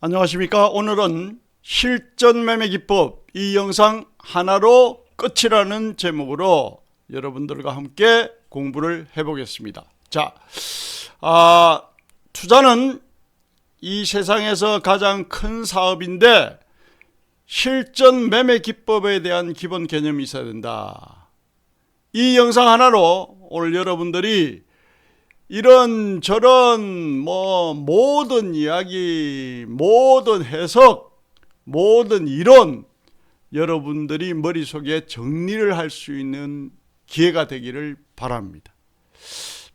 안녕하십니까. 오늘은 실전 매매 기법 이 영상 하나로 끝이라는 제목으로 여러분들과 함께 공부를 해보겠습니다. 자, 투자는 이 세상에서 가장 큰 사업인데 실전 매매 기법에 대한 기본 개념이 있어야 된다. 이 영상 하나로 오늘 여러분들이 이런 저런 모든 이야기, 모든 해석, 모든 이론 여러분들이 머릿속에 정리를 할 수 있는 기회가 되기를 바랍니다.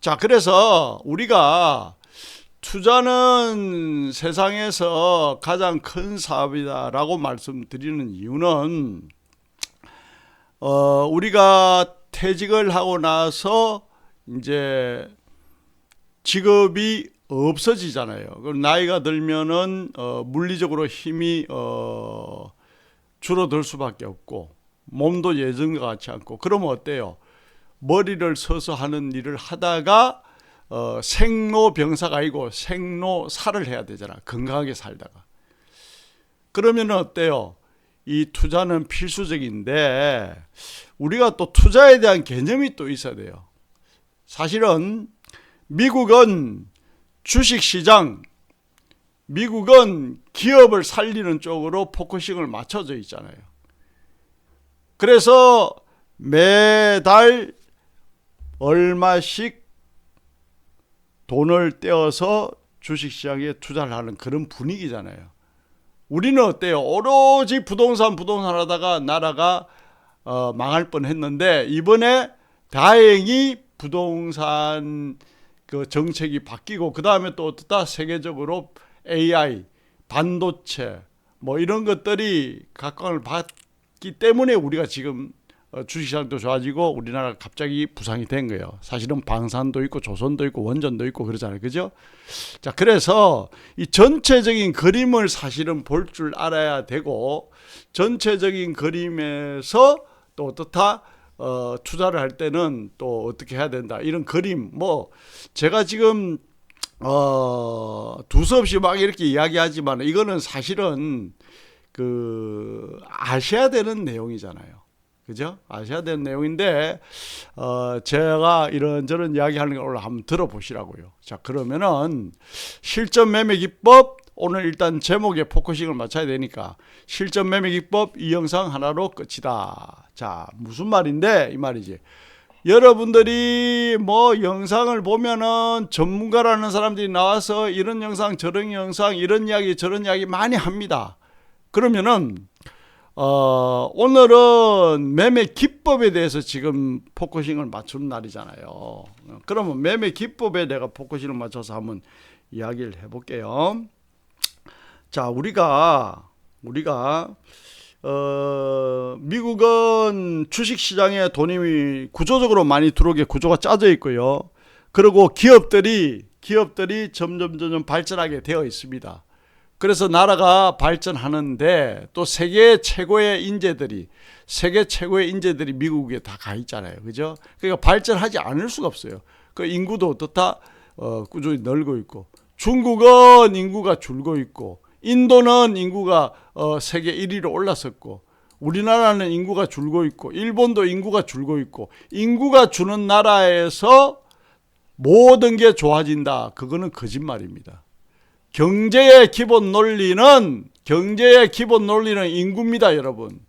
자, 그래서 우리가 투자는 세상에서 가장 큰 사업이다라고 말씀드리는 이유는 우리가 퇴직을 하고 나서 이제 직업이 없어지잖아요. 그럼 나이가 들면은 물리적으로 힘이 줄어들 수밖에 없고 몸도 예전과 같지 않고, 그러면 어때요? 머리를 서서 하는 일을 하다가 생로병사가 아니고 생로사를 해야 되잖아. 건강하게 살다가. 그러면 어때요? 이 투자는 필수적인데 우리가 또 투자에 대한 개념이 또 있어야 돼요. 사실은 미국은 주식시장, 미국은 기업을 살리는 쪽으로 포커싱을 맞춰져 있잖아요. 그래서 매달 얼마씩 돈을 떼어서 주식시장에 투자를 하는 그런 분위기잖아요. 우리는 어때요? 오로지 부동산 하다가 나라가 망할 뻔했는데 이번에 다행히 부동산 그 정책이 바뀌고, 그 다음에 또 어떻다? 세계적으로 AI, 반도체 이런 것들이 각광을 받기 때문에 우리가 지금 주식시장도 좋아지고 우리나라가 갑자기 부상이 된 거예요. 사실은 방산도 있고 조선도 있고 원전도 있고 그러잖아요. 그죠? 자, 그래서 이 전체적인 그림을 사실은 볼 줄 알아야 되고, 전체적인 그림에서 또 어떻다? 투자를 할 때는 또 어떻게 해야 된다. 이런 그림, 제가 지금 두서없이 막 이렇게 이야기하지만 이거는 사실은 아셔야 되는 내용이잖아요. 그죠? 아셔야 되는 내용인데 제가 이런저런 이야기하는 걸 오늘 한번 들어보시라고요. 자, 그러면은 실전 매매 기법, 오늘 일단 제목에 포커싱을 맞춰야 되니까 실전 매매 기법 이 영상 하나로 끝이다. 자, 무슨 말인데 이 말이지. 여러분들이 영상을 보면은 전문가라는 사람들이 나와서 이런 영상 저런 영상 이런 이야기 저런 이야기 많이 합니다. 그러면은 오늘은 매매 기법에 대해서 지금 포커싱을 맞추는 날이잖아요. 그러면 매매 기법에 내가 포커싱을 맞춰서 한번 이야기를 해볼게요. 자, 우리가 미국은 주식시장에 돈이 구조적으로 많이 들어오게 구조가 짜져 있고요. 그리고 기업들이 점점 발전하게 되어 있습니다. 그래서 나라가 발전하는데 또 세계 최고의 인재들이 미국에 다 가 있잖아요. 그죠? 그러니까 발전하지 않을 수가 없어요. 그 인구도 어떻다? 꾸준히 늘고 있고, 중국은 인구가 줄고 있고, 인도는 인구가 세계 1위로 올랐었고, 우리나라는 인구가 줄고 있고, 일본도 인구가 줄고 있고, 인구가 주는 나라에서 모든 게 좋아진다. 그거는 거짓말입니다. 경제의 기본 논리는 인구입니다, 여러분.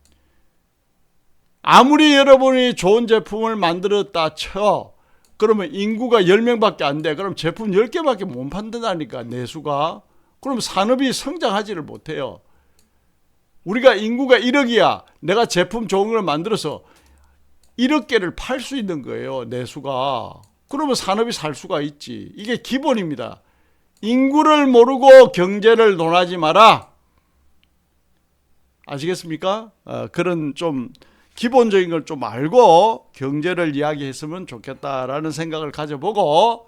아무리 여러분이 좋은 제품을 만들었다 쳐, 그러면 인구가 10명밖에 안 돼. 그럼 제품 10개밖에 못 판다니까, 내수가. 그럼 산업이 성장하지를 못해요. 우리가 인구가 1억이야. 내가 제품 좋은 걸 만들어서 1억 개를 팔 수 있는 거예요, 내수가. 그러면 산업이 살 수가 있지. 이게 기본입니다. 인구를 모르고 경제를 논하지 마라. 아시겠습니까? 그런 좀 기본적인 걸 좀 알고 경제를 이야기했으면 좋겠다라는 생각을 가져보고,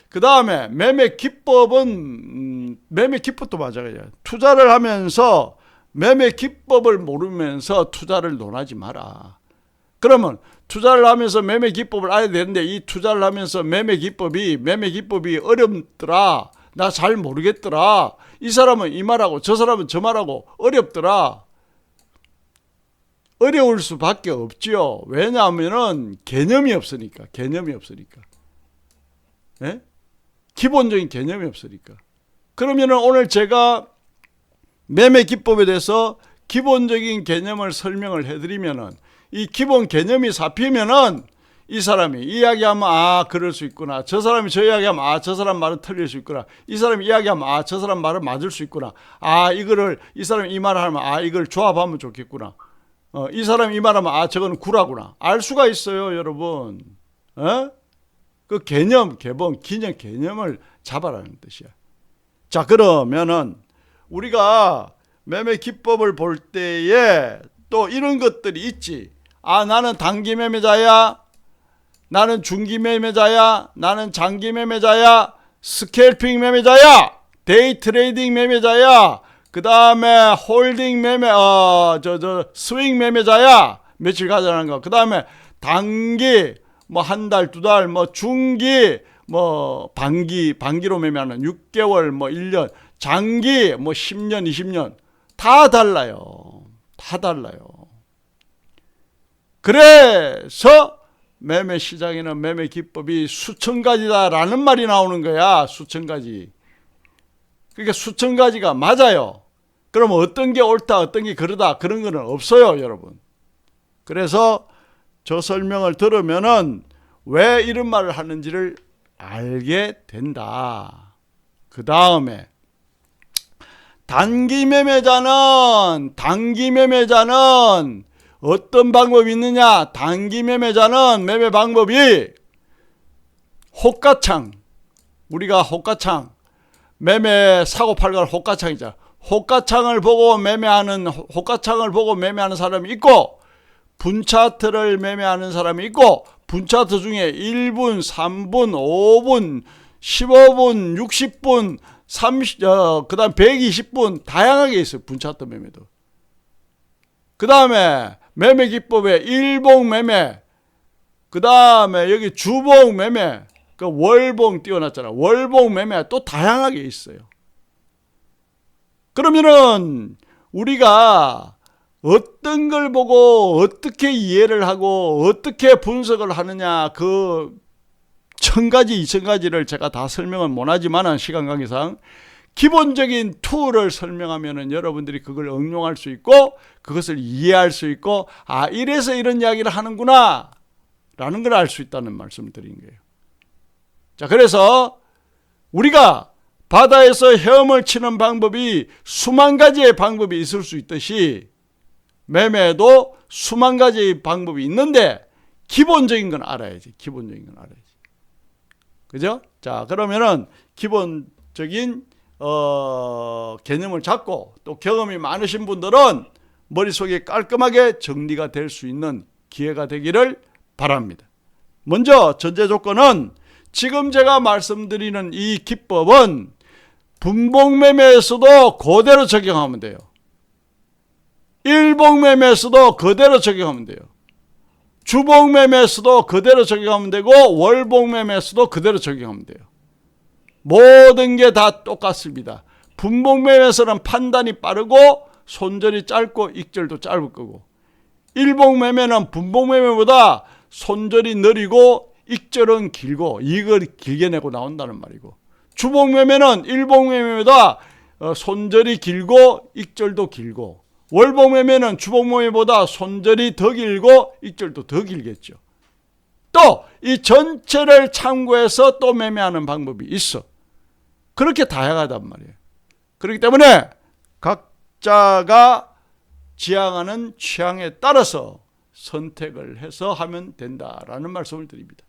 그 다음에 매매 기법은 매매 기법도 마찬가지예요. 투자를 하면서 매매 기법을 모르면서 투자를 논하지 마라. 그러면 투자를 하면서 매매 기법을 알아야 되는데, 이 투자를 하면서 매매 기법이 어렵더라, 나 잘 모르겠더라, 이 사람은 이 말하고 저 사람은 저 말하고 어렵더라. 어려울 수밖에 없지요. 왜냐하면은 개념이 없으니까. 예? 기본적인 개념이 없으니까. 그러면은 오늘 제가 매매 기법에 대해서 기본적인 개념을 설명을 해드리면은 이 기본 개념이 잡히면은 이 사람이 이야기하면 아 그럴 수 있구나. 저 사람이 저 이야기하면 아 저 사람 말은 틀릴 수 있구나. 이 사람이 이야기하면 아 저 사람 말은 맞을 수 있구나. 아 이거를 이 사람이 이 말을 하면 아 이걸 조합하면 좋겠구나. 이 사람이 이 말하면 아 저거는 구라구나. 알 수가 있어요, 여러분. 그 개념, 개념을 잡아라는 뜻이야. 자, 그러면은 우리가 매매 기법을 볼 때에 또 이런 것들이 있지. 아, 나는 단기 매매자야. 나는 중기 매매자야. 나는 장기 매매자야. 스캘핑 매매자야. 데이 트레이딩 매매자야. 그 다음에 홀딩 매매, 스윙 매매자야. 며칠 가져가는 거. 그 다음에 단기, 뭐 한 달, 두 달, 뭐 중기, 뭐 반기로 매매하는 6개월, 뭐 1년, 장기, 뭐 10년, 20년. 다 달라요. 그래서 매매 시장에는 매매 기법이 수천 가지다라는 말이 나오는 거야. 수천 가지. 그러니까 수천 가지가 맞아요. 그럼 어떤 게 옳다, 어떤 게 그러다 그런 거는 없어요, 여러분. 그래서 저 설명을 들으면은 왜 이런 말을 하는지를 알게 된다. 그 다음에 단기 매매자는 어떤 방법이 있느냐? 단기 매매자는 매매 방법이 호가창, 우리가 호가창, 매매 사고 팔고 호가창이잖아. 호가창을 보고 매매하는 사람이 있고, 분차트를 매매하는 사람이 있고, 분차트 중에 1분, 3분, 5분, 15분, 60분, 30, 그 다음 120분 다양하게 있어요. 분차트 매매도. 그 다음에 매매 기법에 일봉 매매, 그 다음에 여기 주봉 매매, 그 월봉 띄워놨잖아. 월봉 매매 또 다양하게 있어요. 그러면은 우리가 어떤 걸 보고 어떻게 이해를 하고 어떻게 분석을 하느냐, 그 1000가지, 2000가지를 제가 다 설명은 못하지만 시간 관계상 기본적인 툴을 설명하면은 여러분들이 그걸 응용할 수 있고 그것을 이해할 수 있고, 아 이래서 이런 이야기를 하는구나 라는 걸 알 수 있다는 말씀을 드린 거예요. 자, 그래서 우리가 바다에서 헤엄을 치는 방법이 수만 가지의 방법이 있을 수 있듯이 매매에도 수만 가지의 방법이 있는데 기본적인 건 알아야지. 그죠? 자, 그러면은 기본적인 개념을 잡고 또 경험이 많으신 분들은 머릿속에 깔끔하게 정리가 될 수 있는 기회가 되기를 바랍니다. 먼저 전제 조건은 지금 제가 말씀드리는 이 기법은 분봉매매에서도 그대로 적용하면 돼요. 일봉매매에서도 그대로 적용하면 돼요. 주봉매매에서도 그대로 적용하면 되고 월봉매매에서도 그대로 적용하면 돼요. 모든 게 다 똑같습니다. 분봉매매에서는 판단이 빠르고 손절이 짧고 익절도 짧을 거고, 일봉매매는 분봉매매보다 손절이 느리고 익절은 길고 이익을 길게 내고 나온다는 말이고, 주봉매매는 일봉매매보다 손절이 길고 익절도 길고, 월봉매매는 주봉매매보다 손절이 더 길고 익절도 더 길겠죠. 또 이 전체를 참고해서 또 매매하는 방법이 있어. 그렇게 다양하단 말이에요. 그렇기 때문에 각자가 지향하는 취향에 따라서 선택을 해서 하면 된다라는 말씀을 드립니다.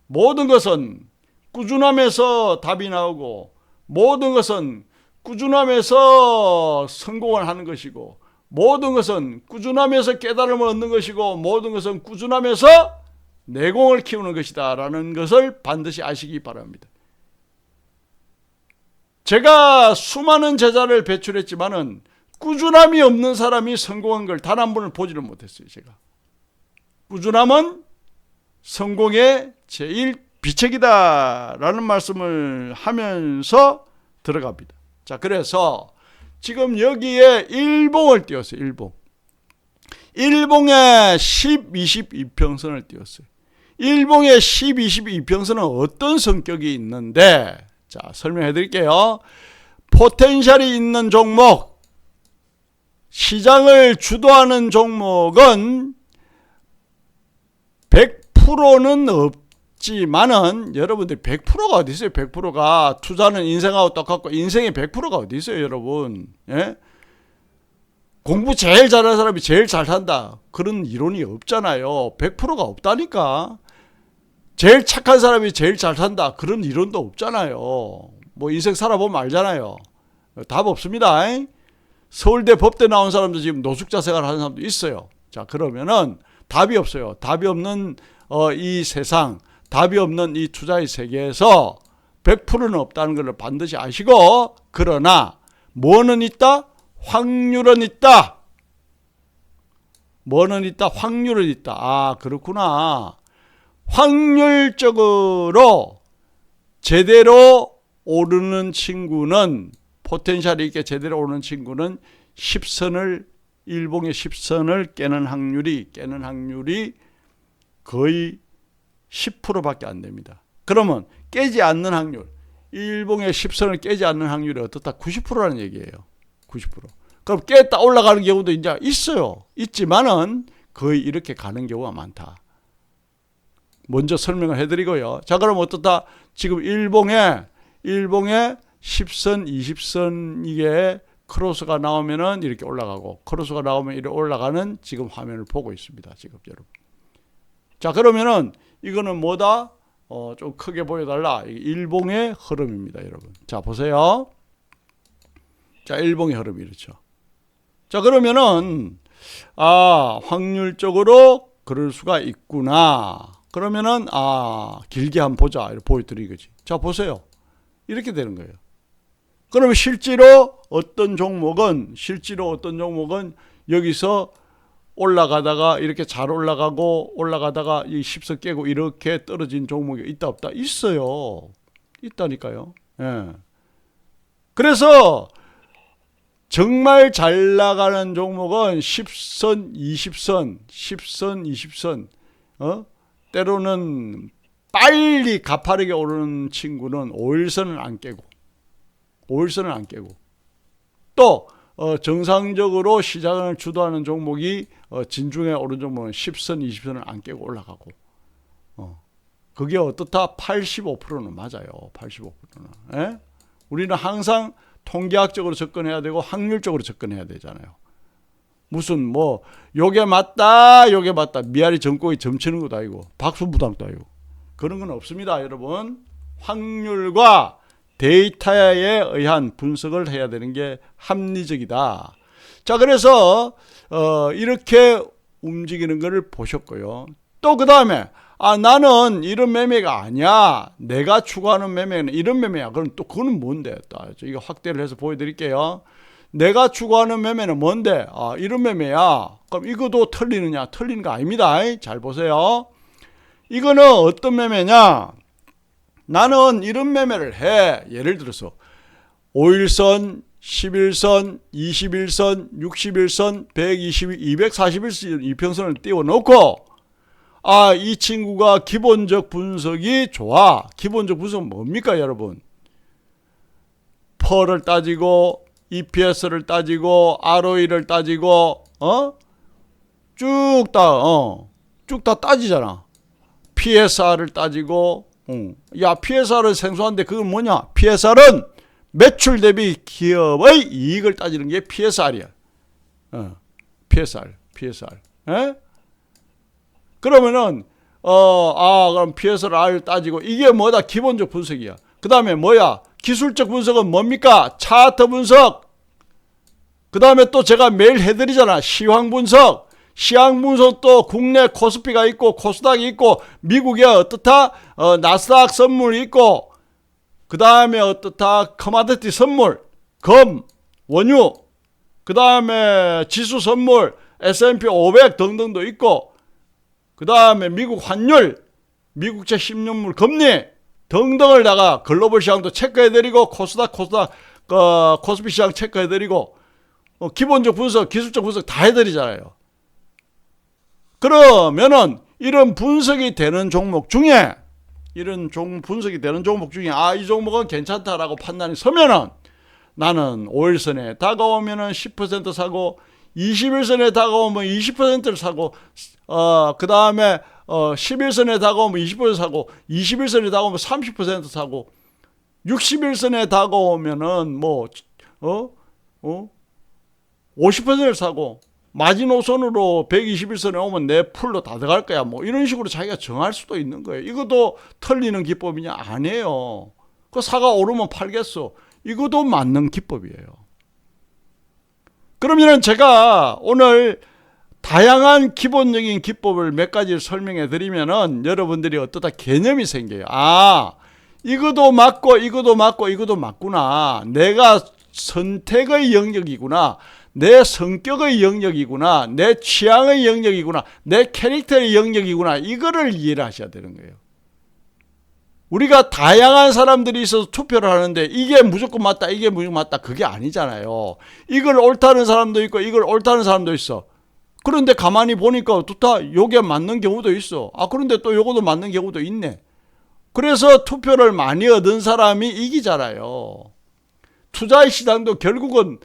모든 것은 꾸준함에서 답이 나오고, 모든 것은 꾸준함에서 성공을 하는 것이고, 모든 것은 꾸준함에서 깨달음을 얻는 것이고, 모든 것은 꾸준함에서 내공을 키우는 것이다 라는 것을 반드시 아시기 바랍니다. 제가 수많은 제자를 배출했지만은 꾸준함이 없는 사람이 성공한 걸 단 한 번을 보지를 못했어요. 제가 꾸준함은 성공의 제일 비책이다 라는 말씀을 하면서 들어갑니다. 자, 그래서 지금 여기에 일봉을 띄웠어요. 일봉에 10, 20 이평선을 띄웠어요. 일봉의 10, 20 이평선은 어떤 성격이 있는데, 자, 설명해 드릴게요. 포텐셜이 있는 종목, 시장을 주도하는 종목은 100%는 없지만은, 여러분들 100%가 어디 있어요? 100%가 투자는 인생하고 똑같고 인생의 100%가 어디 있어요, 여러분? 예? 공부 제일 잘하는 사람이 제일 잘 산다, 그런 이론이 없잖아요. 100%가 없다니까. 제일 착한 사람이 제일 잘 산다, 그런 이론도 없잖아요. 뭐 인생 살아보면 알잖아요. 답 없습니다. 서울대 법대 나온 사람도 지금 노숙자 생활하는 사람도 있어요. 자, 그러면은 답이 없어요. 답이 없는 이 세상, 답이 없는 이 투자의 세계에서 100%는 없다는 걸 반드시 아시고, 그러나 뭐는 있다? 확률은 있다. 뭐는 있다? 확률은 있다. 아, 그렇구나. 확률적으로 제대로 오르는 친구는, 포텐셜이 있게 제대로 오르는 친구는 10선을, 일봉의 10선을 깨는 확률이 거의 10%밖에 안 됩니다. 그러면 깨지 않는 확률, 일봉의 10선을 깨지 않는 확률이 어떻다? 90%라는 얘기예요. 90%. 그럼 깼다 올라가는 경우도 이제 있어요. 있지만은 거의 이렇게 가는 경우가 많다. 먼저 설명을 해드리고요. 자, 그럼 어떻다? 지금 일봉에 10선, 20선 이게 크로스가 나오면은 이렇게 올라가고, 크로스가 나오면 이렇게 올라가는 지금 화면을 보고 있습니다. 지금 여러분. 자, 그러면은 이거는 뭐다? 좀 크게 보여달라. 일봉의 흐름입니다, 여러분. 자, 보세요. 자, 일봉의 흐름이 이렇죠. 자, 그러면은 확률적으로 그럴 수가 있구나. 그러면은 길게 한번 보자, 이렇게 보여드린 거지. 자, 보세요. 이렇게 되는 거예요. 그러면 실제로 어떤 종목은 여기서 올라가다가 이렇게 잘 올라가다가 이 10선 깨고 이렇게 떨어진 종목이 있다 없다? 있어요. 있다니까요. 예. 그래서 정말 잘 나가는 종목은 10선, 20선, 때로는 빨리 가파르게 오르는 친구는 5일선을 안 깨고, 또 정상적으로 시장을 주도하는 종목이 진중에 오른 종목은 10선, 20선을 안 깨고 올라가고, 그게 어떻다? 85%는 맞아요. 85%는. 예? 우리는 항상 통계학적으로 접근해야 되고 확률적으로 접근해야 되잖아요. 무슨 요게 맞다 미아리 전곡이 점치는 것도 아니고 박수무당도 아니고 그런 건 없습니다, 여러분. 확률과 데이터에 의한 분석을 해야 되는 게 합리적이다. 자, 그래서 이렇게 움직이는 것을 보셨고요. 또 그 다음에 나는 이런 매매가 아니야, 내가 추구하는 매매는 이런 매매야. 그럼 또 그거는 뭔데? 이거 확대를 해서 보여드릴게요. 내가 추구하는 매매는 뭔데? 이런 매매야. 그럼 이것도 틀리느냐? 틀리는 거 아닙니다. 잘 보세요. 이거는 어떤 매매냐? 나는 이런 매매를 해. 예를 들어서 5일선, 11선, 21선, 61선, 120, 241선 이평선을 띄워놓고 이 친구가 기본적 분석이 좋아. 기본적 분석은 뭡니까, 여러분? 펄을 따지고 EPS를 따지고 ROE를 따지고 쭉 다 따지잖아. PSR을 따지고 PSR은 생소한데 그건 뭐냐? PSR은 매출 대비 기업의 이익을 따지는 게 PSR이야. PSR. 에? 그러면은 그럼 PSR을 따지고 이게 뭐다? 기본적 분석이야. 그 다음에 뭐야? 기술적 분석은 뭡니까? 차트 분석. 그 다음에 또 제가 매일 해드리잖아. 시황 분석. 시황 분석도 국내 코스피가 있고 코스닥이 있고 미국의 어떻다? 나스닥 선물이 있고 그 다음에 어떻다? 커머디티 선물, 금, 원유, 그 다음에 지수 선물, S&P 500 등등도 있고 그 다음에 미국 환율, 미국채 10년물 금리 등등을 다가 글로벌 시장도 체크해드리고 코스닥 코스피 시장 체크해드리고 기본적 분석, 기술적 분석 다 해드리잖아요. 그러면은 이런 분석이 되는 종목 중에 분석이 되는 종목 중에 이 종목은 괜찮다라고 판단이 서면은 나는 5일선에 다가오면은 10% 사고 20일선에 다가오면 20%를 사고 그 다음에 10일선에 다가오면 20% 사고 20일선에 다가오면 30% 사고 60일선에 다가오면은 50%를 사고 마지노선으로 121선에 오면 내 풀로 다 들어갈 거야. 이런 식으로 자기가 정할 수도 있는 거예요. 이것도 털리는 기법이냐? 아니에요. 그 사가 오르면 팔겠어. 이것도 맞는 기법이에요. 그러면 제가 오늘 다양한 기본적인 기법을 몇 가지 설명해 드리면은 여러분들이 어떠다 개념이 생겨요. 이것도 맞고 이것도 맞고 이것도 맞구나. 내가 선택의 영역이구나. 내 성격의 영역이구나. 내 취향의 영역이구나. 내 캐릭터의 영역이구나. 이거를 이해를 하셔야 되는 거예요. 우리가 다양한 사람들이 있어서 투표를 하는데 이게 무조건 맞다, 이게 무조건 맞다, 그게 아니잖아요. 이걸 옳다는 사람도 있고 이걸 옳다는 사람도 있어. 그런데 가만히 보니까 다 요게 맞는 경우도 있어. 그런데 또 요것도 맞는 경우도 있네. 그래서 투표를 많이 얻은 사람이 이기잖아요. 투자의 시장도 결국은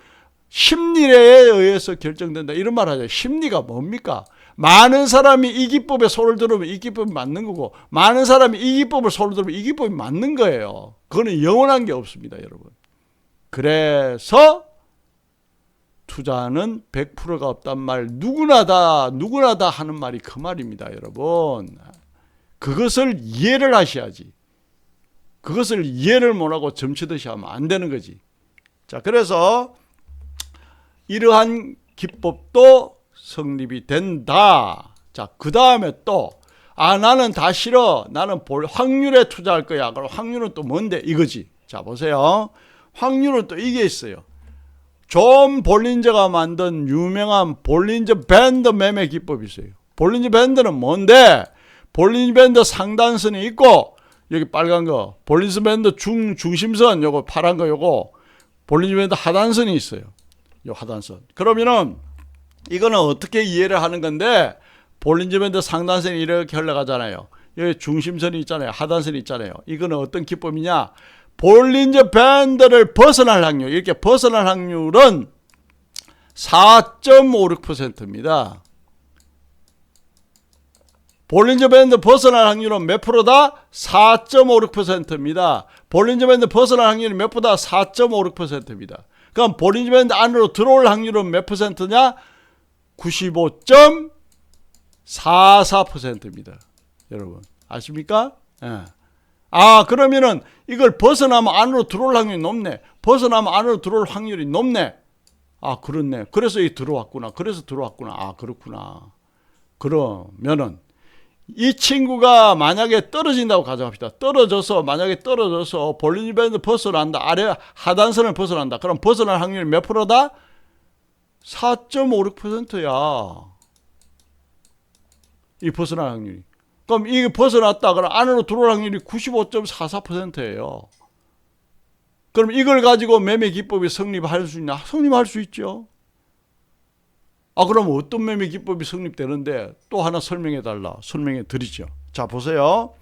심리에 의해서 결정된다. 이런 말 하죠. 심리가 뭡니까? 많은 사람이 이 기법에 손을 들으면 이 기법이 맞는 거고, 많은 사람이 이 기법을 손을 들으면 이 기법이 맞는 거예요. 그거는 영원한 게 없습니다, 여러분. 그래서 투자는 100%가 없단 말, 누구나 다 하는 말이 그 말입니다, 여러분. 그것을 이해를 하셔야지. 그것을 이해를 못하고 점치듯이 하면 안 되는 거지. 자, 그래서 이러한 기법도 성립이 된다. 자, 그 다음에 또 나는 다 싫어. 나는 확률에 투자할 거야. 그럼 확률은 또 뭔데? 이거지. 자, 보세요. 확률은 또 이게 있어요. 존 볼린저가 만든 유명한 볼린저 밴드 매매 기법이 있어요. 볼린저 밴드는 뭔데? 볼린저 밴드 상단선이 있고 여기 빨간 거 볼린저 밴드 중심선, 요거 파란 거, 요거 볼린저 밴드 하단선이 있어요. 요 하단선. 그러면은 이거는 어떻게 이해를 하는 건데, 볼린저 밴드 상단선이 이렇게 흘러가잖아요. 여기 중심선이 있잖아요. 하단선이 있잖아요. 이거는 어떤 기법이냐? 볼린저 밴드를 벗어날 확률, 이렇게 벗어날 확률은 4.56%입니다. 볼린저 밴드 벗어날 확률은 몇 프로다? 4.56%입니다. 볼린저 밴드 벗어날 확률이 몇 프로다? 4.56%입니다. 그럼 볼린저 밴드 안으로 들어올 확률은 몇 퍼센트냐? 95.44%입니다. 여러분 아십니까? 예. 그러면은 이걸 벗어나면 안으로 들어올 확률이 높네. 벗어나면 안으로 들어올 확률이 높네. 그렇네. 그래서 이 들어왔구나. 그래서 들어왔구나. 그렇구나. 그러면은 이 친구가 만약에 떨어진다고 가정합시다. 만약에 떨어져서 볼린저 밴드 벗어난다. 아래 하단선을 벗어난다. 그럼 벗어날 확률이 몇 프로다? 4.56%야. 이 벗어날 확률이. 그럼 이게 벗어났다. 그럼 안으로 들어올 확률이 95.44%예요. 그럼 이걸 가지고 매매 기법이 성립할 수 있냐? 성립할 수 있죠. 그럼 어떤 매매 기법이 성립되는데 또 하나 설명해 드리죠. 자, 보세요.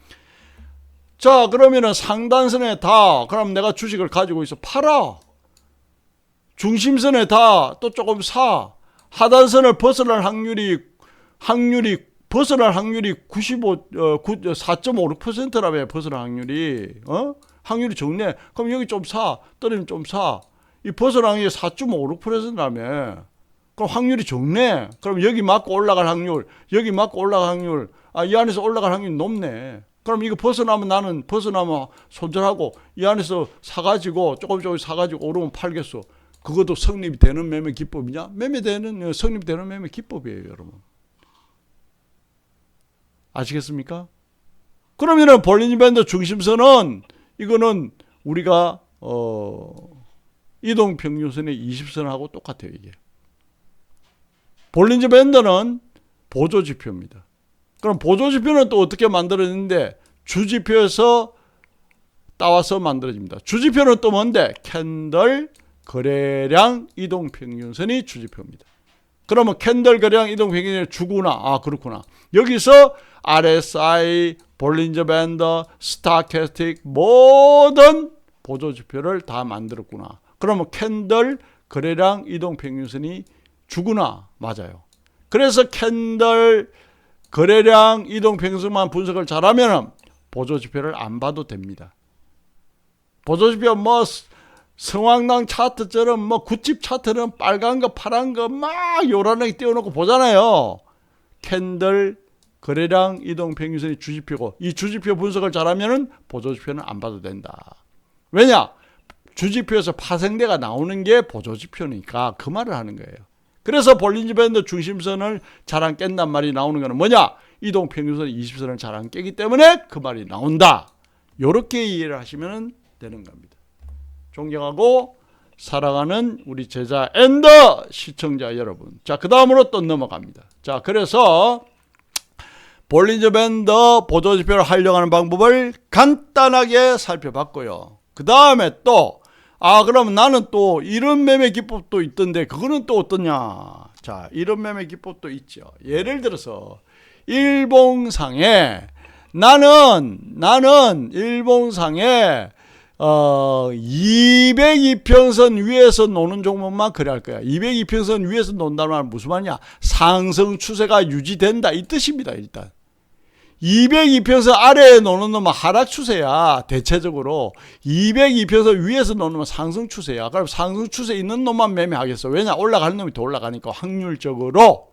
자, 그러면은 상단선에 그럼 내가 주식을 가지고 있어. 팔아. 중심선에 또 조금 사. 하단선을 벗어날 확률이 벗어날 확률이 4.56%라며 벗어날 확률이. 확률이 적네. 그럼 여기 좀 사. 떨어지면 좀 사. 이 벗어날 확률이 4.56%라며. 그럼 확률이 적네. 그럼 여기 맞고 올라갈 확률, 여기 맞고 올라갈 확률, 이 안에서 올라갈 확률이 높네. 그럼 이거 벗어나면 손절하고 이 안에서 사가지고 조금 사가지고 오르면 팔겠어. 그것도 성립이 되는 매매 기법이냐? 성립되는 매매 기법이에요, 여러분. 아시겠습니까? 그러면은 볼린저 밴드 중심선은 이거는 우리가 이동평균선의 20선하고 똑같아요, 이게. 볼린저 밴드는 보조지표입니다. 그럼 보조지표는 또 어떻게 만들어졌는데 주지표에서 따와서 만들어집니다. 주지표는 또 뭔데? 캔들 거래량 이동평균선이 주지표입니다. 그러면 캔들 거래량 이동평균선이 주구나. 아, 그렇구나. 여기서 RSI, 볼린저 밴드, 스타캐스틱 모든 보조지표를 다 만들었구나. 그러면 캔들 거래량 이동평균선이 주구나. 맞아요. 그래서 캔들 거래량 이동평균선만 분석을 잘하면 보조지표를 안 봐도 됩니다. 보조지표 뭐 성황당 차트처럼 뭐 굿집 차트는 빨간 거 파란 거 막 요란하게 띄워놓고 보잖아요. 캔들 거래량 이동평균선이 주지표고 이 주지표 분석을 잘하면 보조지표는 안 봐도 된다. 왜냐? 주지표에서 파생대가 나오는 게 보조지표니까 그 말을 하는 거예요. 그래서 볼린저 밴드 중심선을 잘 안 깬단 말이 나오는 거는 뭐냐? 이동평균선 20선을 잘 안 깨기 때문에 그 말이 나온다. 이렇게 이해를 하시면 되는 겁니다. 존경하고 사랑하는 우리 제자 앤 시청자 여러분. 자, 그 다음으로 또 넘어갑니다. 자, 그래서 볼린저 밴드 보조지표를 활용하는 방법을 간단하게 살펴봤고요. 그 다음에 또 그러면 나는 또 이런 매매 기법도 있던데 그거는 또 어떠냐? 자, 이런 매매 기법도 있죠. 예를 들어서 일봉상에 나는 일봉상에 202평선 위에서 노는 종목만 거래할 거야. 202평선 위에서 논다는 말은 무슨 말이냐? 상승 추세가 유지된다 이 뜻입니다. 일단 202평선 아래에 노는 놈은 하락 추세야. 대체적으로 202평선 위에서 노는 놈은 상승 추세야. 그럼 상승 추세 있는 놈만 매매하겠어. 왜냐? 올라가는 놈이 더 올라가니까 확률적으로.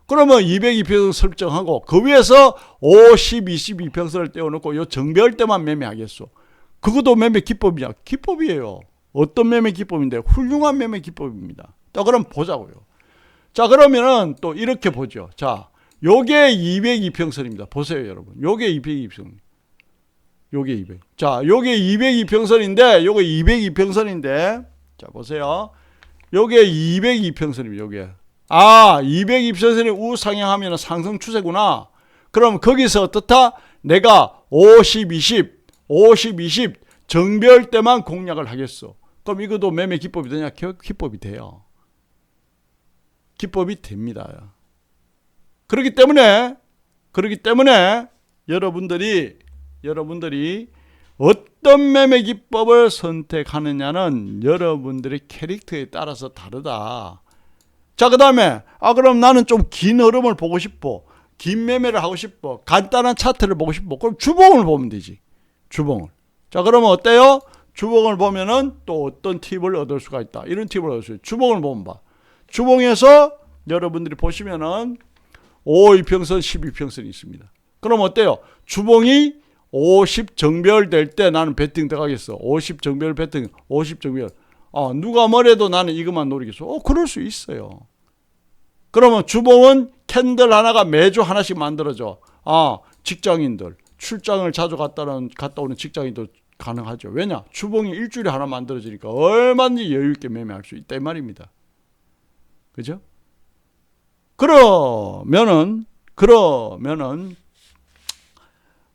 그러면 202평선 설정하고 그 위에서 50, 22평선을 떼어놓고 요 정배할 때만 매매하겠어. 그것도 매매 기법이냐? 기법이에요. 어떤 매매 기법인데? 훌륭한 매매 기법입니다. 자, 그럼 보자고요. 자, 그러면은 또 이렇게 보죠. 자, 요게 202평선입니다. 보세요, 여러분. 요게 202평선. 요게 200. 자, 요게 202평선인데, 요게 202평선인데, 자, 보세요. 요게 202평선입니다, 요게. 202평선이 우상향하면 상승 추세구나. 그럼 거기서 어떻다? 내가 50, 20 정배할 때만 공략을 하겠어. 그럼 이것도 매매 기법이 되냐? 기법이 돼요. 기법이 됩니다. 그렇기 때문에 여러분들이 어떤 매매 기법을 선택하느냐는 여러분들의 캐릭터에 따라서 다르다. 자, 그 다음에 그럼 나는 좀 긴 흐름을 보고 싶어. 긴 매매를 하고 싶어. 간단한 차트를 보고 싶어. 그럼 주봉을 보면 되지. 주봉을. 자, 그러면 어때요? 주봉을 보면은 또 어떤 팁을 얻을 수가 있다. 이런 팁을 얻을 수 있어요. 주봉을 보면 봐. 주봉에서 여러분들이 보시면은 5이평선, 12평선이 있습니다. 그럼 어때요? 주봉이 50 정배열 때 나는 배팅 들어가겠어. 50 정배열 배팅, 50 정배열. 누가 뭐래도 나는 이것만 노리겠어. 그럴 수 있어요. 그러면 주봉은 캔들 하나가 매주 하나씩 만들어져. 직장인들, 출장을 자주 갔다 오는 직장인도 가능하죠. 왜냐? 주봉이 일주일에 하나 만들어지니까 얼마든지 여유있게 매매할 수 있다 이 말입니다. 그죠? 그러면은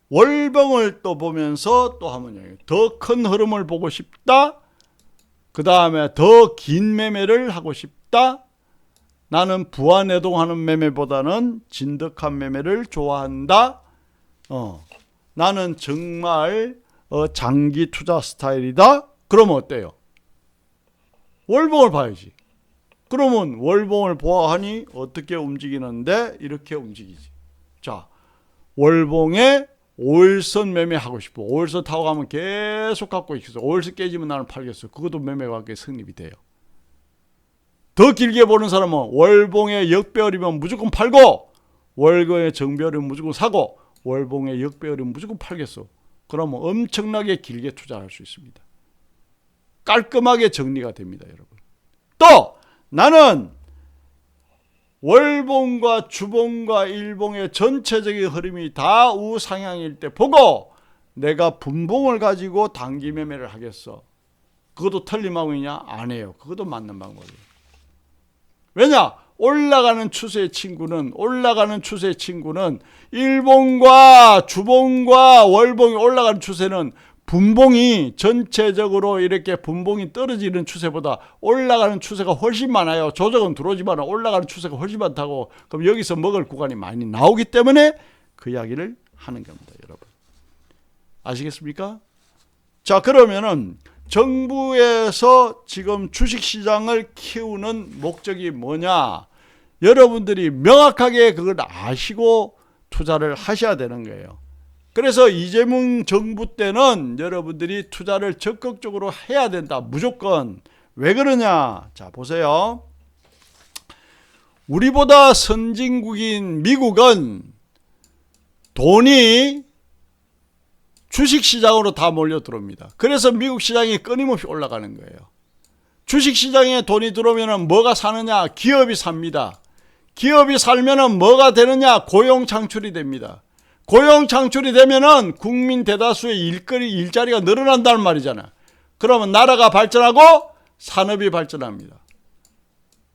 월봉을 또 보면서 또 하면 더 큰 흐름을 보고 싶다. 그 다음에 더 긴 매매를 하고 싶다. 나는 부안해동하는 매매보다는 진득한 매매를 좋아한다. 나는 정말 장기 투자 스타일이다. 그러면 어때요? 월봉을 봐야지. 그러면 월봉을 보아하니 어떻게 움직이는데? 이렇게 움직이지. 자, 월봉에 5일선 매매하고 싶어. 5일선 타고 가면 계속 갖고 있어. 5일선 깨지면 나는 팔겠어. 그것도 매매가 성립이 돼요. 더 길게 보는 사람은 월봉의 역배열이면 무조건 팔고, 월봉의 정배열이면 무조건 사고, 월봉의 역배열이면 무조건 팔겠어. 그러면 엄청나게 길게 투자할 수 있습니다. 깔끔하게 정리가 됩니다, 여러분. 또 나는 월봉과 주봉과 일봉의 전체적인 흐름이 다 우상향일 때 보고 내가 분봉을 가지고 단기 매매를 하겠어. 그것도 틀린 방법이냐? 안 해요. 그것도 맞는 방법이에요. 왜냐? 올라가는 추세의 친구는 일봉과 주봉과 월봉이 올라가는 추세는 분봉이 전체적으로 이렇게 분봉이 떨어지는 추세보다 올라가는 추세가 훨씬 많아요. 조정은 들어오지만 올라가는 추세가 훨씬 많다고. 그럼 여기서 먹을 구간이 많이 나오기 때문에 그 이야기를 하는 겁니다, 여러분. 아시겠습니까? 자, 그러면은 정부에서 지금 주식시장을 키우는 목적이 뭐냐? 여러분들이 명확하게 그걸 아시고 투자를 하셔야 되는 거예요. 그래서 이재명 정부 때는 여러분들이 투자를 적극적으로 해야 된다. 무조건. 왜 그러냐? 자, 보세요. 우리보다 선진국인 미국은 돈이 주식시장으로 다 몰려 들어옵니다. 그래서 미국 시장이 끊임없이 올라가는 거예요. 주식시장에 돈이 들어오면 뭐가 사느냐? 기업이 삽니다. 기업이 살면 뭐가 되느냐? 고용 창출이 됩니다. 고용 창출이 되면은 국민 대다수의 일자리가 늘어난다는 말이잖아. 그러면 나라가 발전하고 산업이 발전합니다.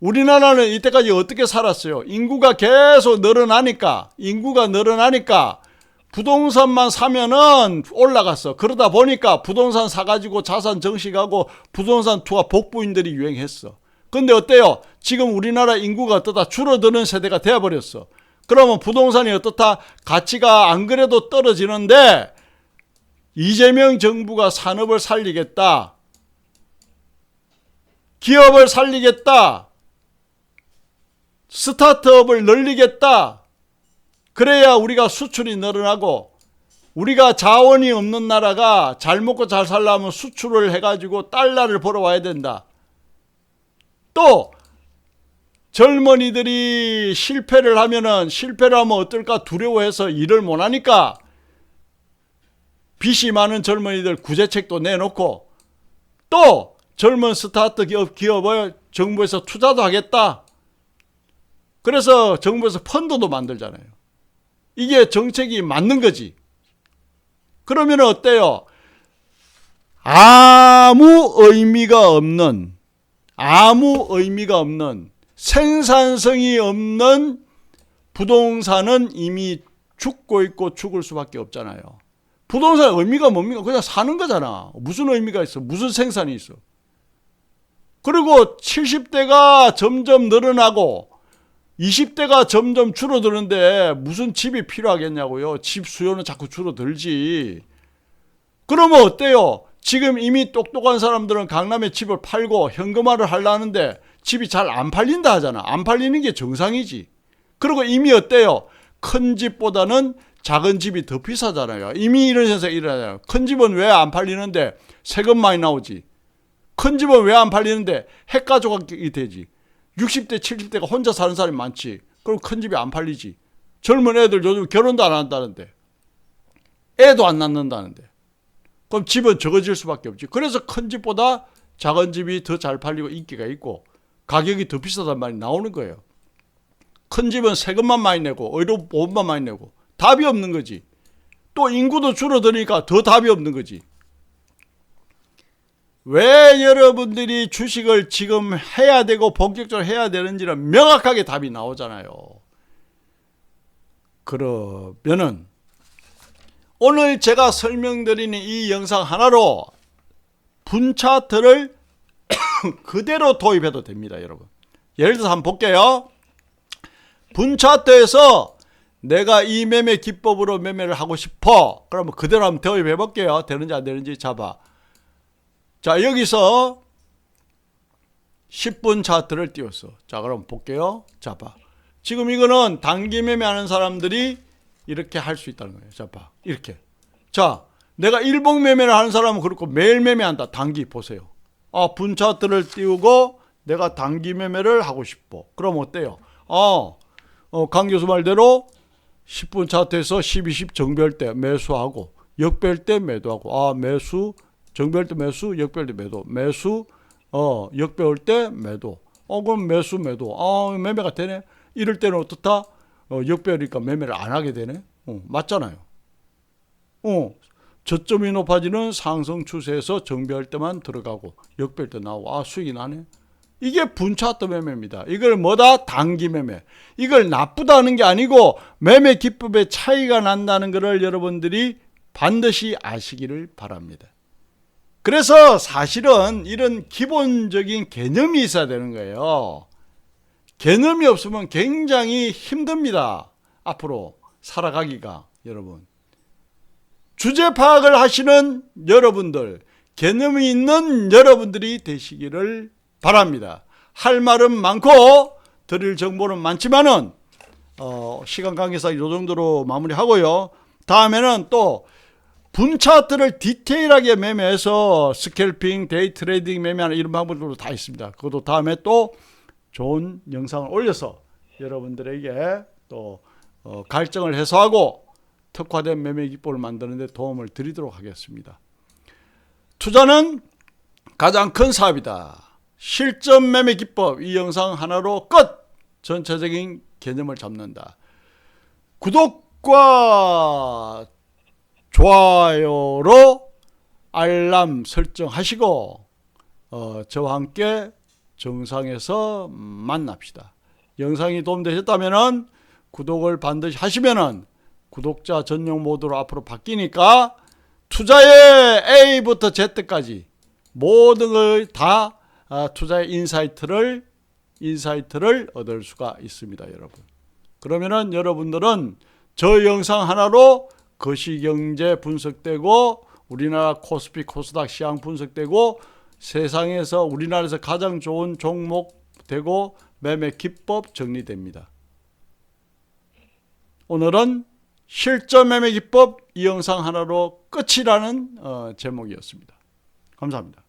우리나라는 이때까지 어떻게 살았어요? 인구가 계속 늘어나니까 부동산만 사면은 올라갔어. 그러다 보니까 부동산 사가지고 자산 정식하고 부동산 투자 복부인들이 유행했어. 근데 어때요? 지금 우리나라 인구가 어떠다? 줄어드는 세대가 되어버렸어. 그러면 부동산이 어떻다? 가치가 안 그래도 떨어지는데 이재명 정부가 산업을 살리겠다. 기업을 살리겠다. 스타트업을 늘리겠다. 그래야 우리가 수출이 늘어나고 우리가 자원이 없는 나라가 잘 먹고 잘 살려면 수출을 해가지고 달러를 벌어와야 된다. 또 젊은이들이 실패를 하면 어떨까 두려워해서 일을 못하니까 빚이 많은 젊은이들 구제책도 내놓고 또 젊은 스타트업 기업을 정부에서 투자도 하겠다. 그래서 정부에서 펀드도 만들잖아요. 이게 정책이 맞는 거지. 그러면 어때요? 아무 의미가 없는 생산성이 없는 부동산은 이미 죽고 있고 죽을 수밖에 없잖아요. 부동산의 의미가 뭡니까? 그냥 사는 거잖아. 무슨 의미가 있어? 무슨 생산이 있어? 그리고 70대가 점점 늘어나고 20대가 점점 줄어드는데 무슨 집이 필요하겠냐고요. 집 수요는 자꾸 줄어들지. 그러면 어때요? 지금 이미 똑똑한 사람들은 강남에 집을 팔고 현금화를 하려는데 집이 잘 안 팔린다 하잖아. 안 팔리는 게 정상이지. 그리고 이미 어때요? 큰 집보다는 작은 집이 더 비싸잖아요. 이미 이런 현상이 일어나잖아요. 큰 집은 왜 안 팔리는데 세금 많이 나오지. 큰 집은 왜 안 팔리는데 핵가족이 되지. 60대 70대가 혼자 사는 사람이 많지. 그럼 큰 집이 안 팔리지. 젊은 애들 요즘 결혼도 안 한다는데 애도 안 낳는다는데 그럼 집은 적어질 수밖에 없지. 그래서 큰 집보다 작은 집이 더 잘 팔리고 인기가 있고 가격이 더 비싸단 말이 나오는 거예요. 큰 집은 세금만 많이 내고 의료보험만 많이 내고 답이 없는 거지. 또 인구도 줄어드니까 더 답이 없는 거지. 왜 여러분들이 주식을 지금 해야 되고 본격적으로 해야 되는지는 명확하게 답이 나오잖아요. 그러면은 오늘 제가 설명드리는 이 영상 하나로 분차트를 그대로 도입해도 됩니다, 여러분. 예를 들어서 한번 볼게요. 분차트에서 내가 이 매매 기법으로 매매를 하고 싶어. 그러면 그대로 한번 도입해 볼게요. 되는지 안 되는지 잡아. 자, 여기서 10분 차트를 띄웠어. 자, 그럼 볼게요. 자, 봐. 지금 이거는 단기 매매하는 사람들이 이렇게 할 수 있다는 거예요. 자, 봐. 이렇게. 자, 내가 일봉 매매를 하는 사람은 그렇고 매일 매매한다. 단기 보세요. 분 차트를 띄우고 내가 단기 매매를 하고 싶어. 그럼 어때요? 강 교수 말대로 10분 차트에서 10, 20 정배할 때 매수하고 역배할 때 매도하고 매수 정배할 때 매수, 역배할 때 매도, 매수, 역배할 때 매도. 그럼 매수, 매도. 매매가 되네. 이럴 때는 어떻다? 역배하니까 매매를 안 하게 되네. 맞잖아요. 저점이 높아지는 상승 추세에서 정배할 때만 들어가고, 역배할 때 나오고, 수익이 나네. 이게 분차트 매매입니다. 이걸 뭐다? 단기 매매. 이걸 나쁘다는 게 아니고, 매매 기법의 차이가 난다는 것을 여러분들이 반드시 아시기를 바랍니다. 그래서 사실은 이런 기본적인 개념이 있어야 되는 거예요. 개념이 없으면 굉장히 힘듭니다. 앞으로 살아가기가. 여러분, 주제 파악을 하시는 여러분들, 개념이 있는 여러분들이 되시기를 바랍니다. 할 말은 많고 드릴 정보는 많지만은 시간 관계상 이 정도로 마무리하고요. 다음에는 또 분차트를 디테일하게 매매해서 스캘핑, 데이 트레이딩 매매하는 이런 방법들도 다 있습니다. 그것도 다음에 또 좋은 영상을 올려서 여러분들에게 또 갈증을 해소하고 특화된 매매 기법을 만드는 데 도움을 드리도록 하겠습니다. 투자는 가장 큰 사업이다. 실전 매매 기법, 이 영상 하나로 끝! 전체적인 개념을 잡는다. 구독과 좋아요로 알람 설정하시고 저와 함께 정상에서 만납시다. 영상이 도움되셨다면 구독을 반드시 하시면은 구독자 전용 모드로 앞으로 바뀌니까 투자의 A부터 Z까지 모든 걸 다 투자의 인사이트를 얻을 수가 있습니다, 여러분. 그러면은 여러분들은 저 영상 하나로 거시경제 분석되고 우리나라 코스피 코스닥 시황 분석되고 세상에서 우리나라에서 가장 좋은 종목 되고 매매 기법 정리됩니다. 오늘은 실전 매매 기법 이 영상 하나로 끝이라는 제목이었습니다. 감사합니다.